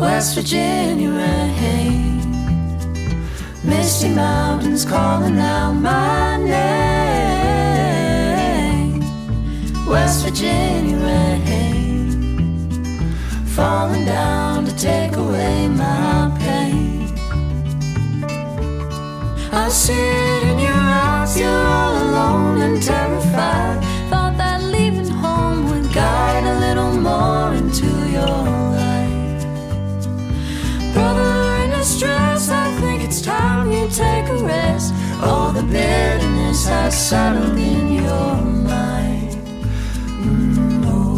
West Virginia rain, misty mountains calling out my name. West Virginia rain, falling down to take away my pain. I see it in your eyes, you're all alone and terrified. Thought that leaving home would guide a little more into your life. Brother, in distress, I think it's time you take a rest. All the bitterness has settled in your mind. Oh,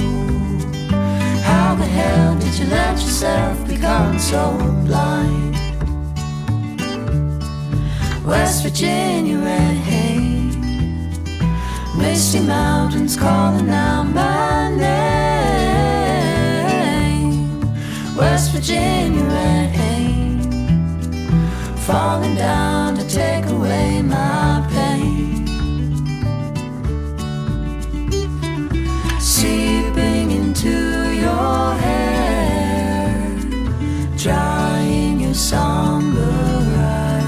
how the hell did you let yourself become so blind? West Virginia rain, misty mountains calling out my name. West Virginia rain, falling down to take away my pain. Seeping into your hair, drying your somber eyes.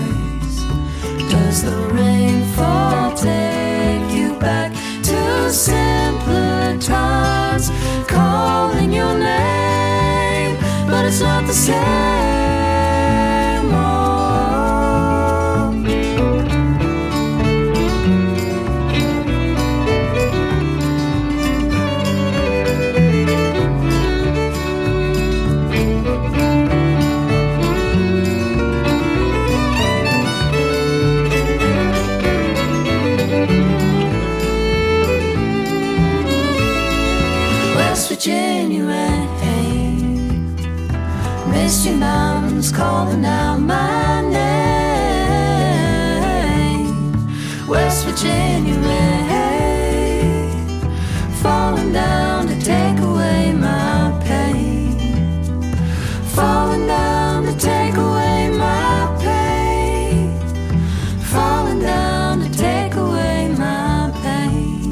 Does the rainfall take you back to simpler times? Calling your name, but it's not the same. Oh. West Virginia rain, misty mountains calling out my name. West Virginia rain, falling down to take away my pain. Falling down to take away my pain. Falling down to take away my pain.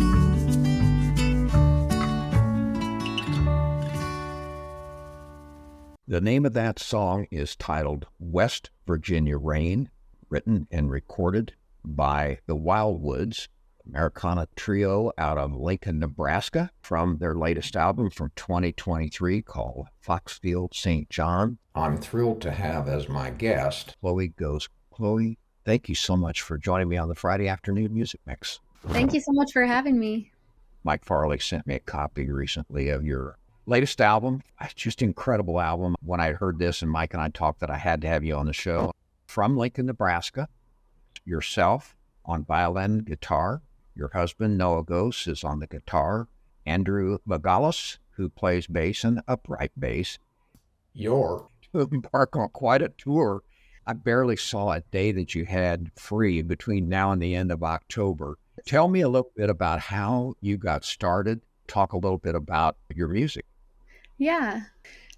The name of that song is titled West Virginia Rain, written and recorded by the Wildwoods, Americana trio out of Lincoln, Nebraska, from their latest album from 2023 called Foxfield St. John. I'm thrilled to have as my guest Chloe Gose. Chloe, thank you so much for joining me on the Friday Afternoon Music Mix. Thank you so much for having me. Mike Farley sent me a copy recently of your latest album. It's just an incredible album. When I heard this and Mike and I talked that I had to have you on the show. From Lincoln, Nebraska, yourself on violin, guitar. Your husband, Noah Gose, is on the guitar. Andrew Magalis, who plays bass and upright bass. You're to embark on quite a tour. I barely saw a day that you had free between now and the end of October. Tell me a little bit about how you got started. Talk a little bit about your music. Yeah.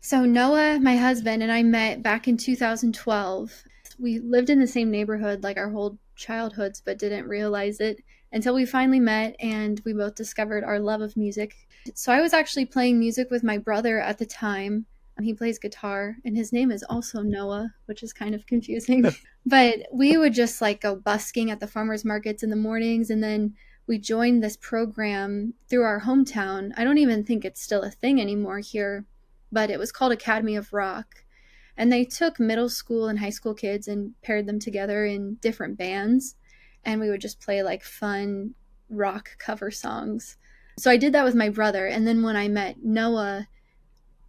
So Noah, my husband, and I met back in 2012. We lived in the same neighborhood like our whole childhoods, but didn't realize it until we finally met and we both discovered our love of music. So I was actually playing music with my brother at the time. He plays guitar and his name is also Noah, which is kind of confusing. But we would just like go busking at the farmers markets in the mornings, and then we joined this program through our hometown. I don't even think it's still a thing anymore here, but it was called Academy of Rock. And they took middle school and high school kids and paired them together in different bands. And we would just play like fun rock cover songs. So I did that with my brother. And then when I met Noah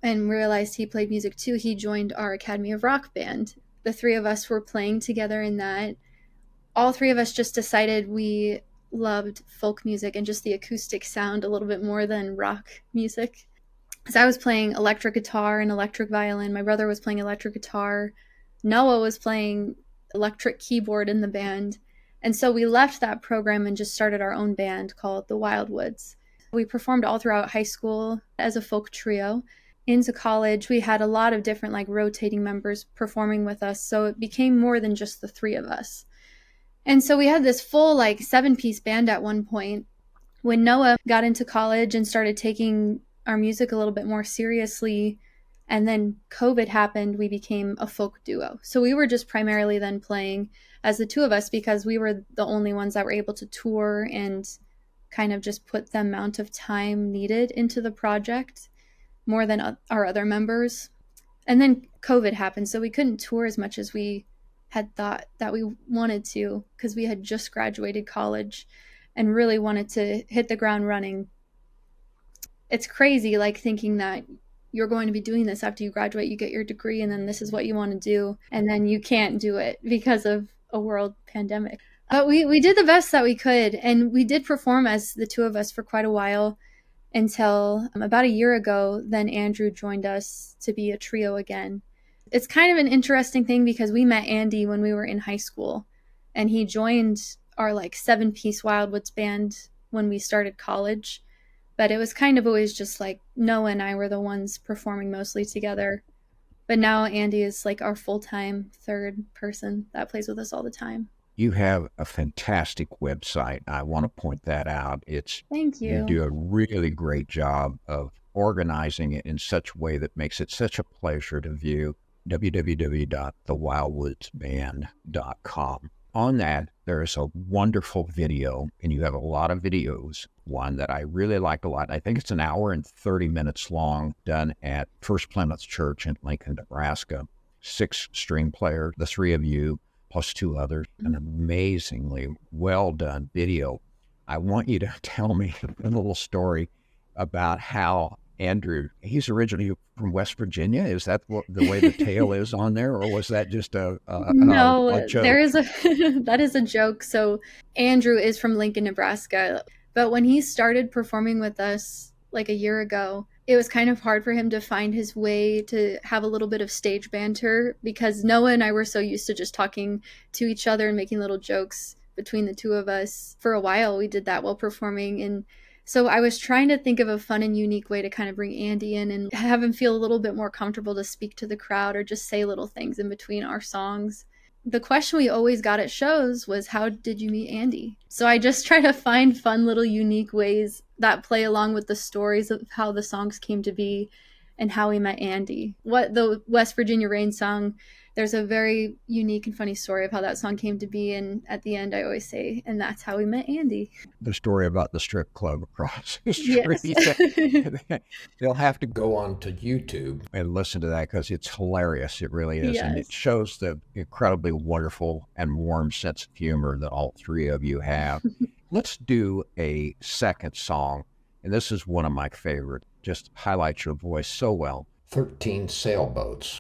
and realized he played music too, he joined our Academy of Rock band. The three of us were playing together in that. All three of us just decided we loved folk music and just the acoustic sound a little bit more than rock music. So I was playing electric guitar and electric violin. My brother was playing electric guitar. Noah was playing electric keyboard in the band. And so we left that program and just started our own band called the Wildwoods. We performed all throughout high school as a folk trio. Into college, we had a lot of different like rotating members performing with us. So it became more than just the three of us. And so we had this full like 7-piece band at one point. When Noah got into college and started taking our music a little bit more seriously, And then COVID happened, we became a folk duo. So we were just primarily then playing as the two of us because we were the only ones that were able to tour and kind of just put the amount of time needed into the project more than our other members. And then COVID happened, so we couldn't tour as much as we had thought that we wanted to because we had just graduated college and really wanted to hit the ground running. It's crazy, like thinking that you're going to be doing this after you graduate, you get your degree, and then this is what you want to do, and then you can't do it because of a world pandemic. But we did the best that we could, and we did perform as the two of us for quite a while until about a year ago. Then Andrew joined us to be a trio again. It's kind of an interesting thing because we met Andy when we were in high school, and he joined our like 7-piece Wildwoods band when we started college. But it was kind of always just like Noah and I were the ones performing mostly together. But now Andy is like our full-time third person that plays with us all the time. You have a fantastic website. I want to point that out. Thank you. You do a really great job of organizing it in such a way that makes it such a pleasure to view. www.thewildwoodsband.com. On that, there is a wonderful video, and you have a lot of videos. One that I really like a lot. I think it's an hour and 30 minutes long, done at First Plymouth Church in Lincoln, Nebraska. 6-string player, the three of you, plus 2 others. An amazingly well done video. I want you to tell me a little story about how Andrew, he's originally from West Virginia. Is that the way the tale is on there, or was that just a joke? There is that is a joke. So Andrew is from Lincoln, Nebraska, but when he started performing with us like a year ago, it was kind of hard for him to find his way to have a little bit of stage banter because Noah and I were so used to just talking to each other and making little jokes between the two of us. For a while, we did that while performing, and so I was trying to think of a fun and unique way to kind of bring Andy in and have him feel a little bit more comfortable to speak to the crowd or just say little things in between our songs. The question we always got at shows was, how did you meet Andy? So I just try to find fun little unique ways that play along with the stories of how the songs came to be and how we met Andy. What the West Virginia Rain song, there's a very unique and funny story of how that song came to be, and at the end I always say, and that's how we met Andy. The story about the strip club across the street. Yes. They'll have to go on to YouTube and listen to that because it's hilarious. It really is. Yes. And it shows the incredibly wonderful and warm sense of humor that all three of you have. Let's do a second song, and this is one of my favorite. Just highlights your voice so well. 13 Sailboats.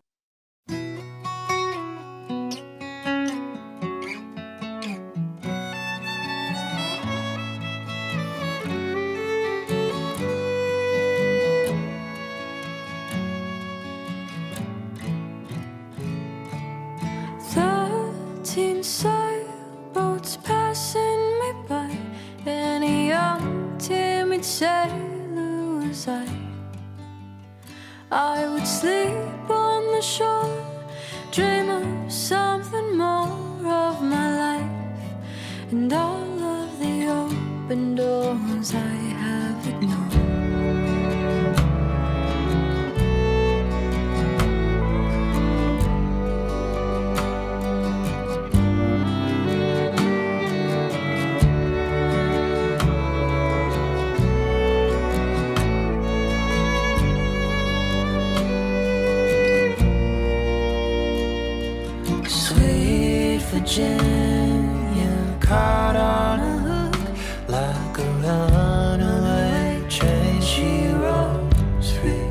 13 sailboats passing me by, and a young timid sailor was I would sleep on the shore, dream of something more of my life, and all of the open doors I have ignored. Virginia, caught on a hook like a runaway train. She rose free,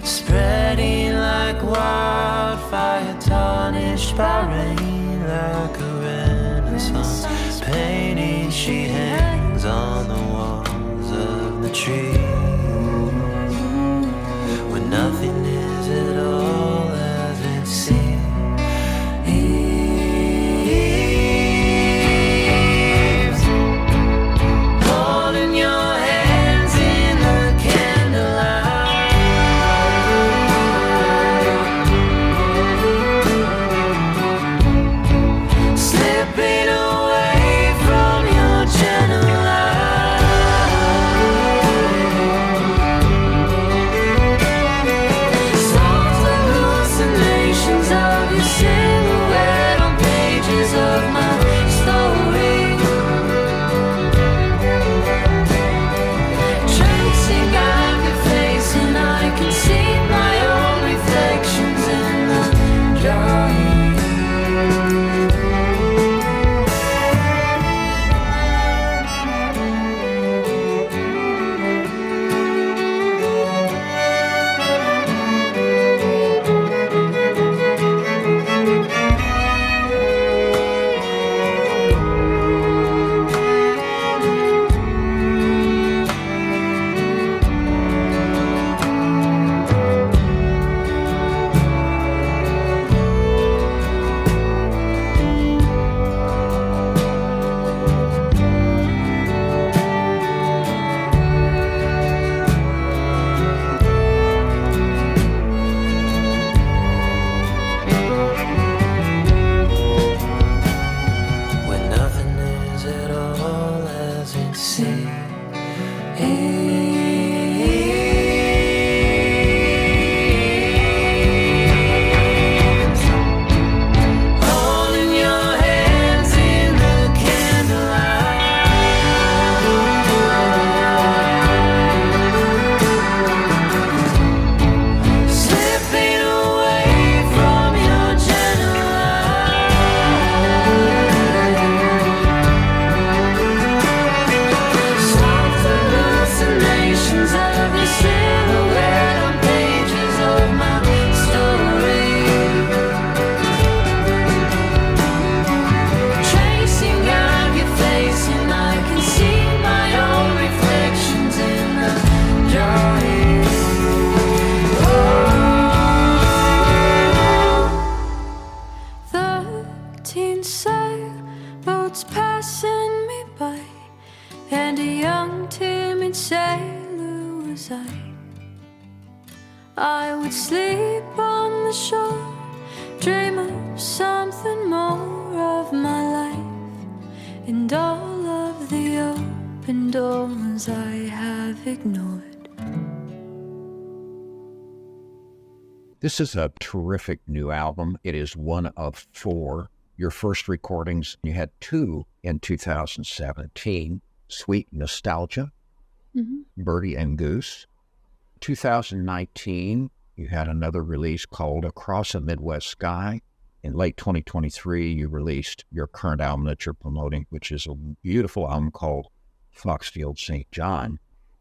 spreading like wildfire, tarnished by rain, like a renaissance painting. She hangs on the walls of the tree, where nothing is at all as it seems. 14 sailboats passing me by, and a young timid sailor was I would sleep on the shore, dream of something more of my life, and all of the open doors I have ignored. This is a terrific new album. It is one of 4. Your first recordings, you had 2 in 2017, Sweet Nostalgia, Birdie and Goose. 2019, you had another release called Across a Midwest Sky. In late 2023, you released your current album that you're promoting, which is a beautiful album called Foxfield St. John.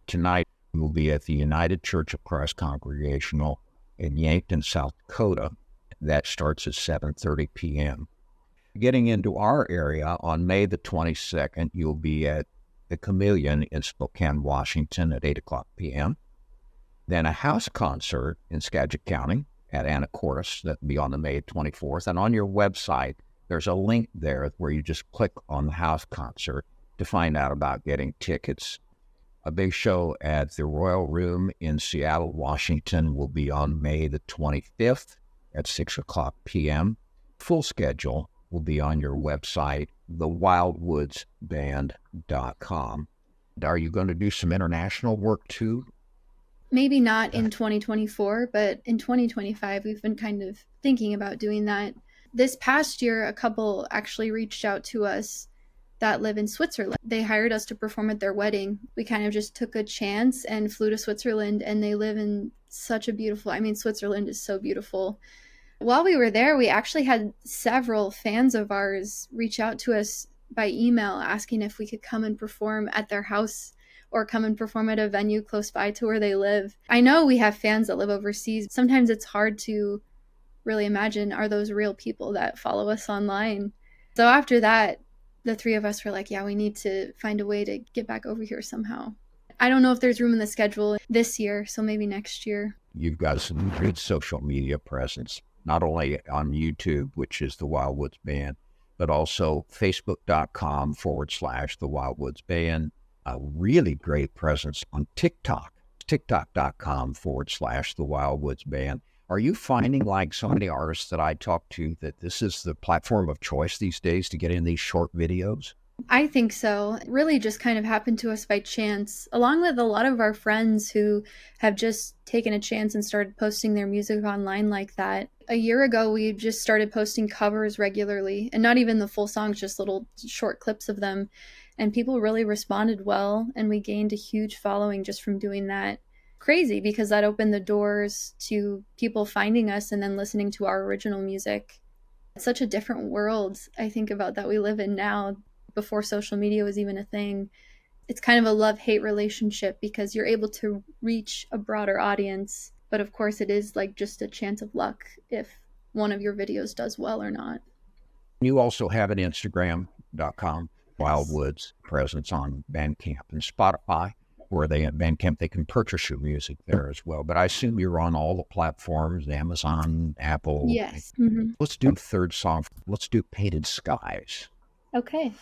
Tonight, we will be at the United Church of Christ Congregational in Yankton, South Dakota. That starts at 7:30 p.m. Getting into our area, on May the 22nd, you'll be at the Chameleon in Spokane, Washington at 8 o'clock p.m. Then a house concert in Skagit County at Anacortes, that'll be on the May 24th. And on your website, there's a link there where you just click on the house concert to find out about getting tickets. A big show at the Royal Room in Seattle, Washington will be on May the 25th at 6 o'clock p.m. Full schedule will be on your website, thewildwoodsband.com. Are you going to do some international work too? Maybe not in 2024, but in 2025, we've been kind of thinking about doing that. This past year, a couple actually reached out to us that live in Switzerland. They hired us to perform at their wedding. We kind of just took a chance and flew to Switzerland, and they live in such a beautiful, Switzerland is so beautiful. While we were there, we actually had several fans of ours reach out to us by email asking if we could come and perform at their house or come and perform at a venue close by to where they live. I know we have fans that live overseas. Sometimes it's hard to really imagine, are those real people that follow us online? So after that, the 3 of us were like, yeah, we need to find a way to get back over here somehow. I don't know if there's room in the schedule this year, so maybe next year. You've got some good social media presence, not only on YouTube, which is the Wildwoods Band, but also facebook.com/the Wildwoods Band. A really great presence on TikTok, tiktok.com/the Wildwoods Band. Are you finding, like so many artists that I talk to, that this is the platform of choice these days to get in these short videos? I think so. It really just kind of happened to us by chance, along with a lot of our friends who have just taken a chance and started posting their music online like that. A year ago, we just started posting covers regularly, and not even the full songs, just little short clips of them. And people really responded well, and we gained a huge following just from doing that. Crazy, because that opened the doors to people finding us and then listening to our original music. It's such a different world, I think, about that we live in now, before social media was even a thing. It's kind of a love-hate relationship because you're able to reach a broader audience, but of course it is like just a chance of luck if one of your videos does well or not. You also have an Instagram.com Wildwoods presence on Bandcamp and Spotify, where they at Bandcamp, they can purchase your music there as well. But I assume you're on all the platforms, Amazon, Apple. Yes. Let's do the third song. Let's do Painted Skies. Okay.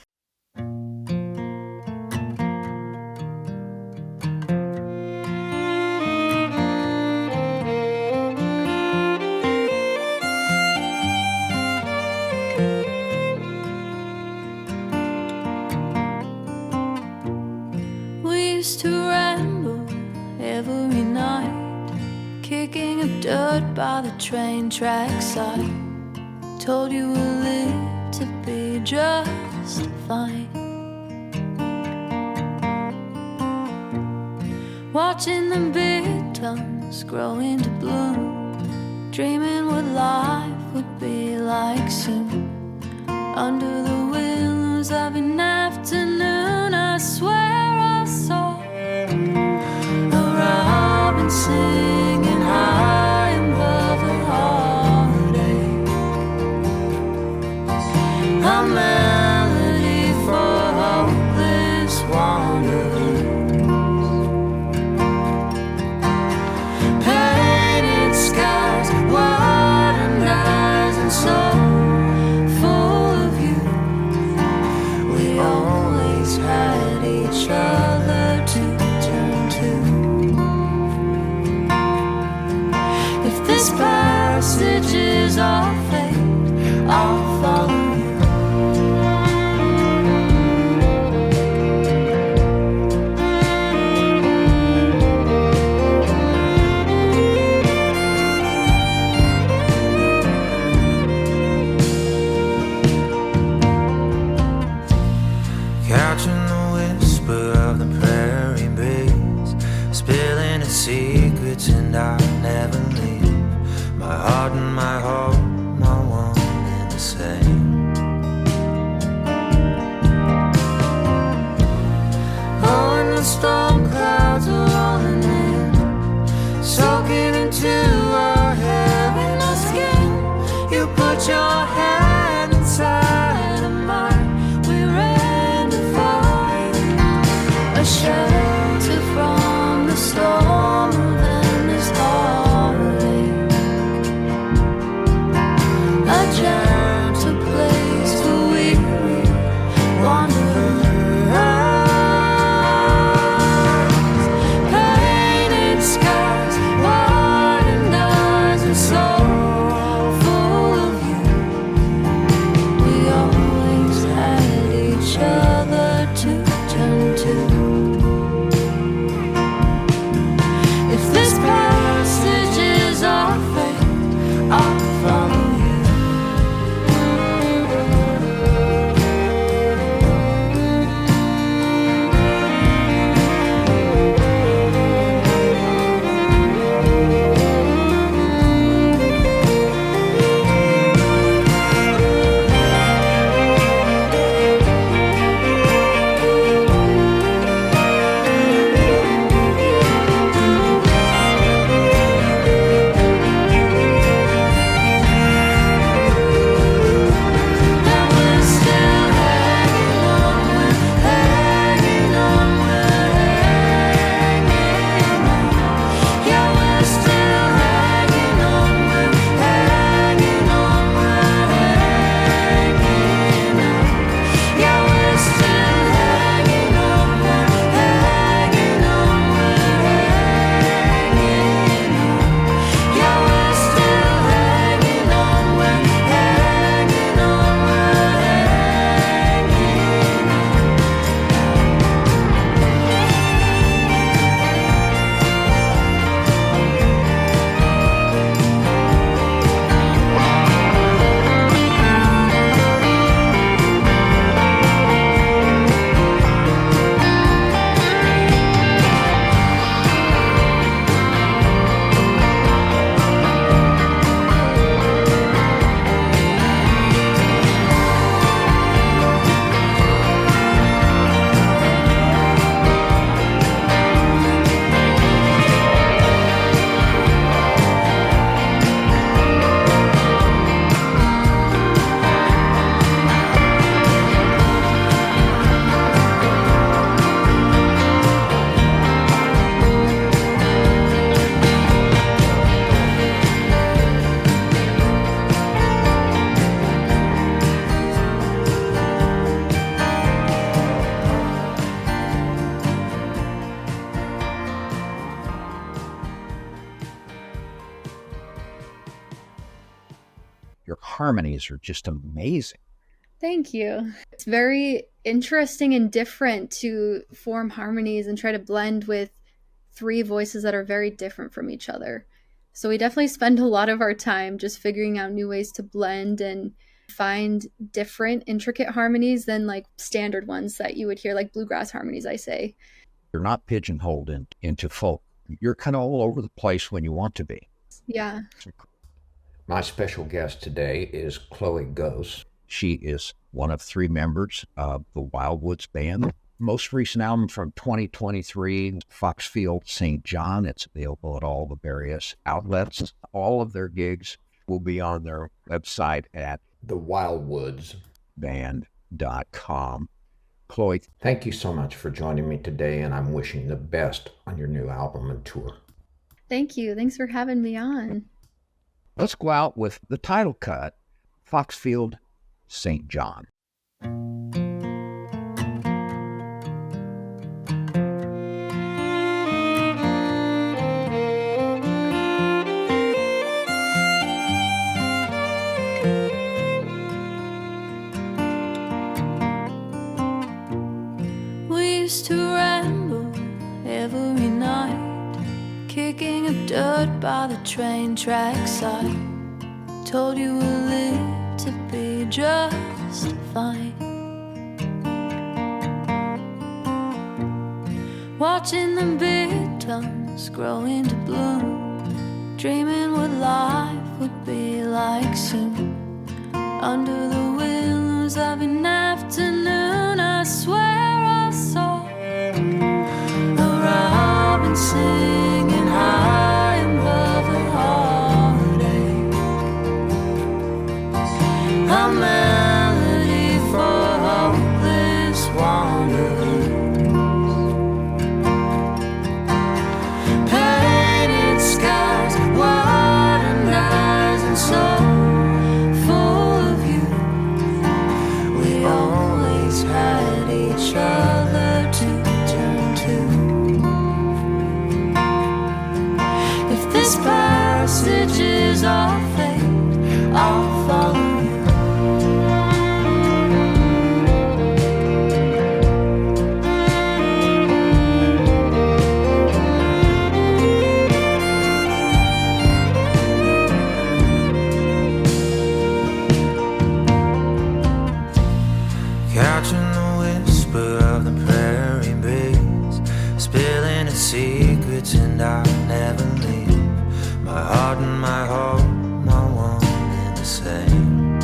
Used to ramble every night, kicking up dirt by the train trackside. Told you we'll live to be just fine. Watching the big tongues grow into bloom, dreaming what life would be like soon. Under the willows of an afternoon, I swear I saw a robin singing high above the heartache, a melody for hopeless wanderers. Painted skies, wide and eyes, and so full of harmonies are just amazing. Thank you. It's very interesting and different to form harmonies and try to blend with three voices that are very different from each other. So we definitely spend a lot of our time just figuring out new ways to blend and find different intricate harmonies than like standard ones that you would hear, like bluegrass harmonies, I say. You're not pigeonholed into folk. You're kind of all over the place when you want to be. Yeah. My special guest today is Chloe Gose. She is one of three members of the Wildwoods band. Most recent album from 2023, Foxfield St. John. It's available at all the various outlets. All of their gigs will be on their website at thewildwoodsband.com. Chloe, thank you so much for joining me today, and I'm wishing the best on your new album and tour. Thank you. Thanks for having me on. Let's go out with the title cut, Foxfield St. John. We used to ramble every night, kicking up dirt by the train trackside. Told you we lived to be just fine. Watching the bitterns grow into bloom, dreaming what life would be like soon. Under the willows of an afternoon, I swear I saw a robin singing high above the heartache, a melody for hopeless wanderers, painted skies, widened eyes, and so full of you. We always had each other to turn to. If this passage is our fate, I'll follow you. Catching the whisper of the prairie breeze, spilling its secrets, and I'll never leave. My heart and my home are one and the same.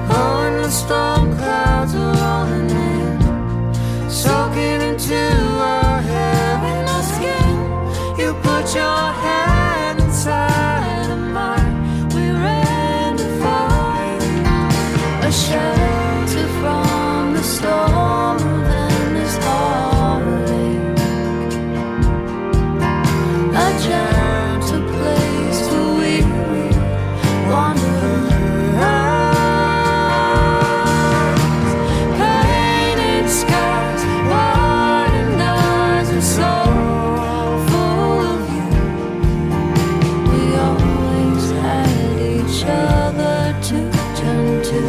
Oh, and the storm clouds are rolling in, soaking into our hair and our skin. You put your hand inside of mine. We ran to find a shelter from the storm of endless heartache, a gentle place for weary wanderers, painted skies, widened eyes, and so full of you. We always had each other to turn to.